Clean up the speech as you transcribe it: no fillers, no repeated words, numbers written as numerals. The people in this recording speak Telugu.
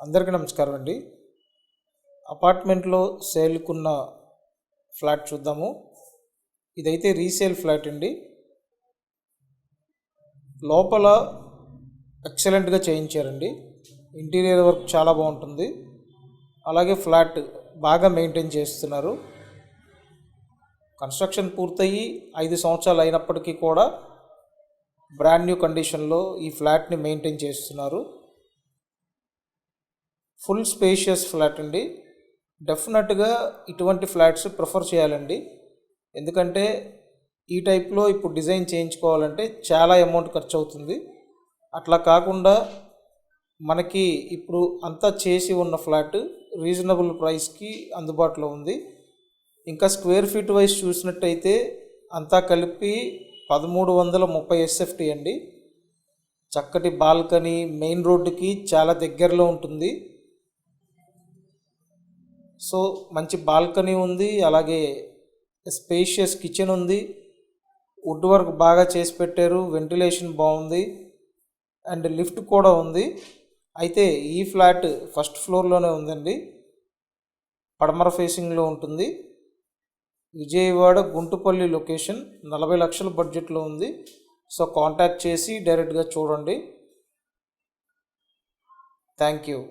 అందరికీ నమస్కారం అండి. అపార్ట్మెంట్లో సేల్కున్న ఫ్లాట్ చూద్దాము. ఇదైతే రీసేల్ ఫ్లాట్ అండి. లోపల ఎక్సలెంట్గా చేయించారండి. ఇంటీరియర్ వర్క్ చాలా బాగుంటుంది. అలాగే ఫ్లాట్ బాగా మెయింటైన్ చేస్తున్నారు. కన్స్ట్రక్షన్ పూర్తయి 5 సంవత్సరాలు అయినప్పటికీ కూడా బ్రాండ్ న్యూ కండిషన్లో ఈ ఫ్లాట్ని మెయింటైన్ చేస్తున్నారు. ఫుల్ స్పేషియస్ ఫ్లాట్ అండి. డెఫినెట్గా ఇటువంటి ఫ్లాట్స్ ప్రిఫర్ చేయాలండి. ఎందుకంటే ఈ టైప్లో ఇప్పుడు డిజైన్ చేయించుకోవాలంటే చాలా అమౌంట్ ఖర్చు అవుతుంది. అట్లా కాకుండా మనకి ఇప్పుడు అంతా చేసి ఉన్న ఫ్లాట్ రీజనబుల్ ప్రైస్కి అందుబాటులో ఉంది. ఇంకా స్క్వేర్ ఫీట్ వైజ్ చూసినట్టయితే అంతా కలిపి 1330 SFT అండి. చక్కటి బాల్కనీ మెయిన్ రోడ్డుకి చాలా దగ్గరలో ఉంటుంది. సో మంచి బాల్కనీ ఉంది, అలాగే స్పేషియస్ కిచెన్ ఉంది, వుడ్ వర్క్ బాగా చేసి పెట్టారు, వెంటిలేషన్ బాగుంది అండ్ లిఫ్ట్ కూడా ఉంది. అయితే ఈ ఫ్లాట్ ఫస్ట్ ఫ్లోర్లోనే ఉందండి, పడమర ఫేసింగ్లో ఉంటుంది. విజయవాడ గుంటుపల్లి లొకేషన్, 40 లక్షల బడ్జెట్లో ఉంది. సో కాంటాక్ట్ చేసి డైరెక్ట్గా చూడండి. Thank you.